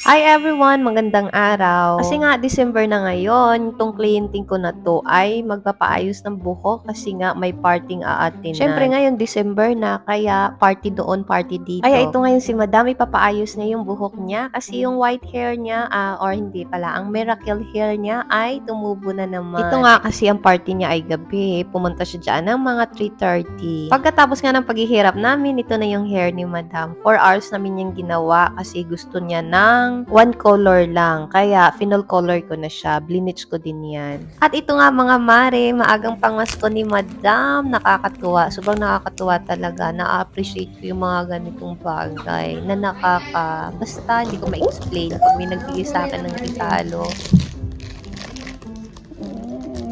Hi everyone! Magandang araw! Kasi nga December na ngayon, itong klienting ko na to ay magpapaayos ng buhok kasi nga may parting aatin na. Syempre ngayon December na, kaya party doon, party dito. Kaya ito ngayon si Madam, ipapaayos niya yung buhok niya kasi yung white hair niya, or hindi pala, ang miracle hair niya ay tumubo na naman. Ito nga kasi ang party niya ay gabi. Pumunta siya dyan ng mga 3:30. Pagkatapos nga ng paghihirap namin, ito na yung hair ni Madam. 4 hours namin yung ginawa kasi gusto niya ng one color lang. Kaya, final color ko na siya. Blinich ko din yan. At ito nga mga mare, maagang pangmasko ni Madam. Nakakatuwa. Sobrang nakakatuwa talaga. Na-appreciate ko yung mga ganitong bagay na basta hindi ko ma-explain pag may nagbigay sa akin ng regalo.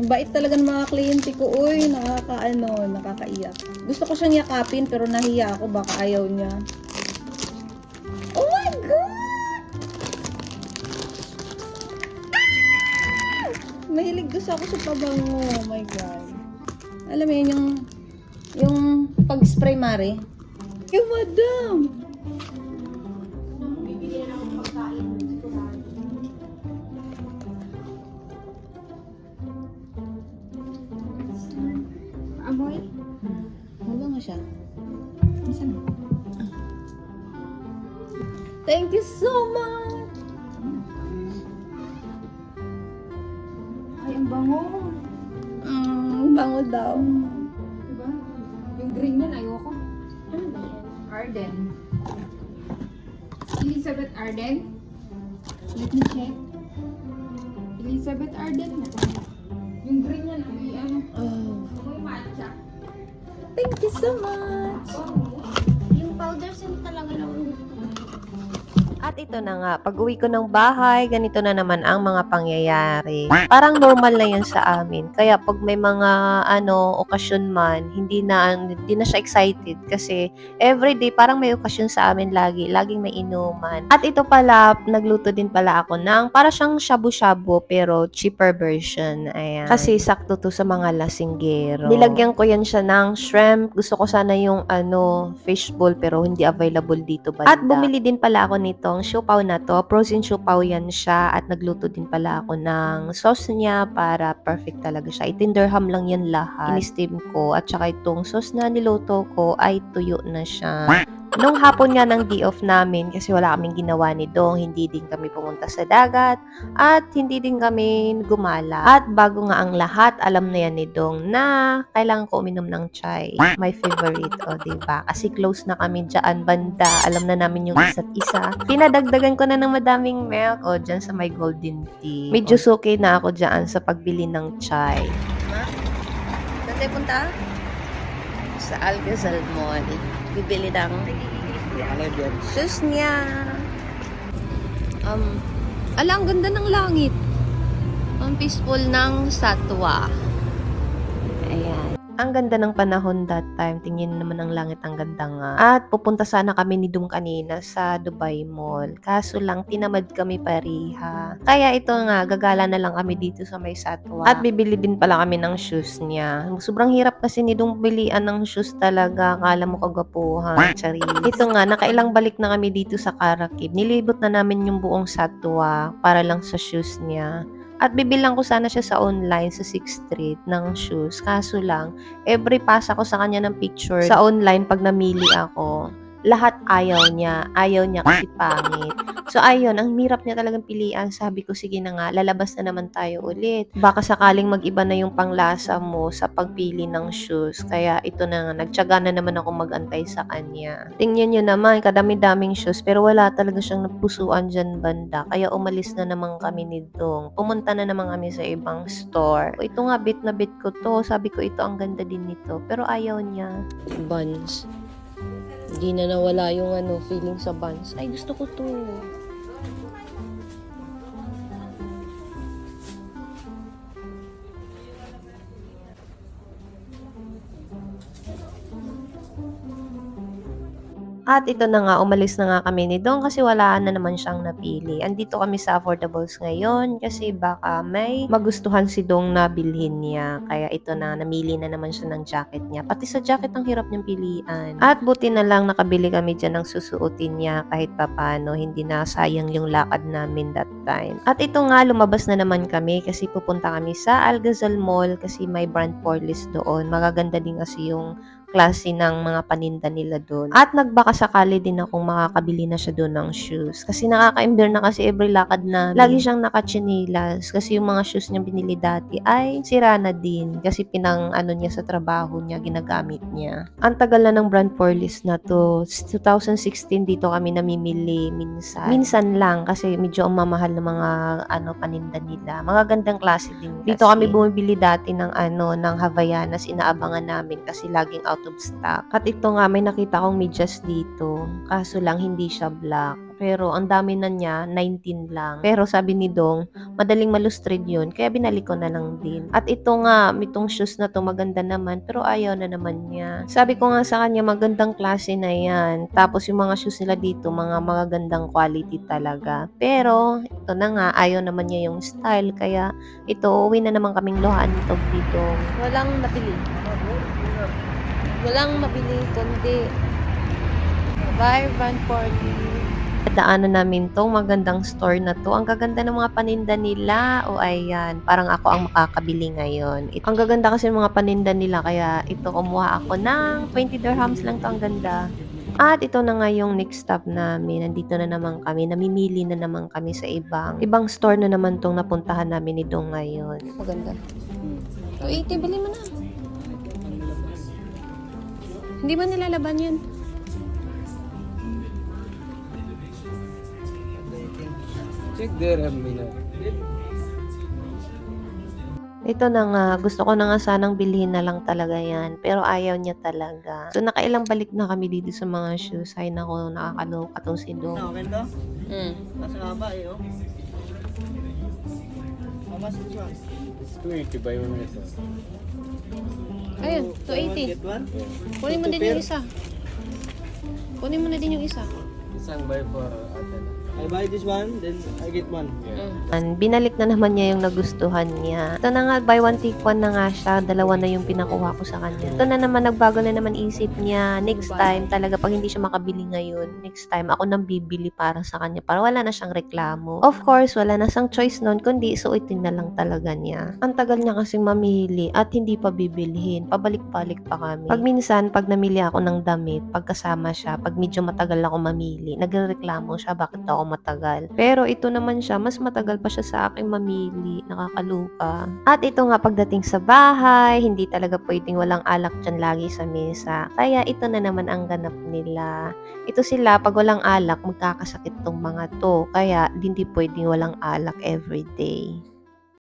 Bait talaga ng mga kliyente ko. Uy, nakakaiyak. Gusto ko siyang yakapin pero nahiya ako. Baka ayaw niya. Oh my God! Mahilig gusto ako sa pabango. Oh my God. Alam mo yun, yung pag-spray mare. Yung madam! Bibigyan na akong pagkain. Amoy? Wala nga siya. Nasaan? Thank you so much! Ay, ang bango. Bango daw. Diba? Yung green yan, ayoko. Ano ba yan? Arden. Elizabeth Arden? Let me check. Elizabeth Arden na. Yung green yan, ay ano. Oh. Amoy matcha. Thank you so much! Yung powder scent talaga lang. At ito na nga, pag uwi ko ng bahay, ganito na naman ang mga pangyayari. Parang normal na yan sa amin. Kaya pag may mga okasyon man, hindi na siya excited kasi everyday parang may okasyon sa amin lagi. Laging may inuman. At ito pala, nagluto din pala ako ng para siyang shabu-shabu pero cheaper version. Ayan. Kasi sakto to sa mga lasinggero. Nilagyan ko yan siya ng shrimp. Gusto ko sana yung fishbowl pero hindi available dito banda. At bumili din pala ako nitong siopaw na to. Frozen siopaw yan siya. At nagluto din pala ako ng sauce niya para perfect talaga siya. Itinderham lang yan lahat. In-steam ko. At saka itong sauce na niluto ko ay tuyo na siya. Nung hapon nga ng day off namin, kasi wala kaming ginawa ni Dong, hindi din kami pumunta sa dagat, at hindi din kami gumala. At bago nga ang lahat, alam na yan ni Dong na kailangan ko uminom ng chai. My favorite, diba? Kasi close na kami dyan, banda. Alam na namin yung isa't isa. Pinadagdagan ko na ng madaming milk, dyan sa my golden tea. Medyo suki na ako dyan sa pagbili ng chai. Saan tayo punta? Sa Alcazar Mall. Bibili ng shoes niya. Ang ganda ng langit. Ang peaceful ng Satwa. Ayan. Ang ganda ng panahon that time. Tingin naman ang langit, ang ganda nga. At pupunta sana kami ni Dong kanina sa Dubai Mall. Kaso lang, tinamad kami pariha. Kaya ito nga, gagala na lang kami dito sa may Satwa. At bibili din pala kami ng shoes niya. Sobrang hirap kasi ni Dong bilian ng shoes talaga. Akala mo kagapuhan. Charis. Ito nga, nakailang balik na kami dito sa Karakib. Nilibot na namin yung buong Satwa para lang sa shoes niya. At bibilang ko sana siya sa online sa 6th Street ng shoes. Kaso lang, every pasa ko sa kanya ng picture sa online pag namili ako, lahat ayaw niya. Ayaw niya kasi pangit. So ayun, ang hirap niya talagang pilian. Sabi ko, sige na nga, lalabas na naman tayo ulit. Baka sakaling mag-iba na yung panglasa mo sa pagpili ng shoes. Kaya ito na nga, nagtyaga na naman ako mag-antay sa kanya. Tingnan nyo naman, kadami-daming shoes, pero wala talaga siyang napusuan dyan banda. Kaya umalis na naman kami ni Dong. Pumunta na naman kami sa ibang store. Ito nga, bit na bit ko to. Sabi ko, ito ang ganda din nito. Pero ayaw niya. Buns. Hindi na nawala yung feeling sa buns. Ay, gusto ko to. At ito na nga, umalis na nga kami ni Dong kasi wala na naman siyang napili. Andito kami sa Affordables ngayon kasi baka may magustuhan si Dong na bilhin niya. Kaya ito na, namili na naman siya ng jacket niya. Pati sa jacket ang hirap niyang pilian. At buti na lang nakabili kami dyan ng susuotin niya kahit papano. Hindi na sayang yung lakad namin that time. At ito nga, lumabas na naman kami kasi pupunta kami sa Algazal Mall kasi may brand Porlis doon. Magaganda din kasi yung klase ng mga paninda nila doon. At nagbaka sakali din akong makakabili na siya doon ng shoes. Kasi nakaka-ember na kasi every lakad na lagi siyang nakatsinilas. Kasi yung mga shoes niya binili dati ay sira na din. Kasi pinang ano niya sa trabaho niya, ginagamit niya. Ang tagal na ng brand Porlis na to. 2016 dito kami namimili minsan. Minsan lang kasi medyo ang mamahal ng mga paninda nila. Mga gandang klase din kasi. Dito kami bumibili dati ng ng Havaianas, inaabangan namin kasi laging out of stock. At ito nga, may nakita akong medyas dito. Kaso lang, hindi siya black. Pero ang dami na niya, 19 lang. Pero sabi ni Dong, madaling malustrid yun. Kaya binalik ko na lang din. At ito nga, itong shoes na to maganda naman. Pero ayaw na naman niya. Sabi ko nga sa kanya, magandang klase na yan. Tapos yung mga shoes nila dito, mga magagandang quality talaga. Pero, ito na nga, ayaw naman niya yung style. Kaya, ito, uwi na naman kaming luhaan nito dito. Walang napili. Walang mabili kundi Buy Brand Party. Daanan namin tong magandang store na to. Ang gaganda ng mga paninda nila. O ayan, parang ako ang makakabili ngayon. Ang gaganda kasi ng mga paninda nila kaya ito kumuha ako ng 20 dirhams lang to. Ang ganda. At ito na nga yung next stop namin. Nandito na naman kami. Namimili na naman kami sa ibang store na naman tong napuntahan namin ni Dong ngayon. Maganda. 280, bili mo na. Hindi ba nilalaban yan? Check dirham mina. Ito na nga, gusto ko na nga sanang bilhin na lang talaga yan. Pero ayaw niya talaga. So, nakailang balik na kami dito sa mga shoes. Ay, nako, nakakaloka tong si Dong. Okay to? Nasa haba eh, oh. How much this one? It's 280 buy one isa. Ayun, Buy one, get one? Kunin mo din yung isa. Kunin mo na din yung isa. Isang buy for ate na. I buy this one, then I get one. Binalik na naman niya yung nagustuhan niya. Ito na nga, buy one take one na nga siya. Dalawa na yung pinakuha ko sa kanya. Ito na naman, nagbago na naman isip niya. Next time, talaga pag hindi siya makabili ngayon, next time, ako nang bibili para sa kanya. Para wala na siyang reklamo. Of course, wala na siyang choice nun, kundi suotin na lang talaga niya. Ang tagal niya kasing mamili at hindi pa bibilhin. Pabalik-balik pa kami. Pag minsan, pag namili ako ng damit, pagkasama siya, pag medyo matagal ako mamili, nagreklamo siya, bakit ako matagal. Pero ito naman siya, mas matagal pa siya sa aking mamili. Nakakaluka. At ito nga, pagdating sa bahay, hindi talaga pwedeng walang alak dyan lagi sa mesa. Kaya ito na naman ang ganap nila. Ito sila, pag walang alak, magkakasakit tong mga to. Kaya hindi pwedeng walang alak everyday.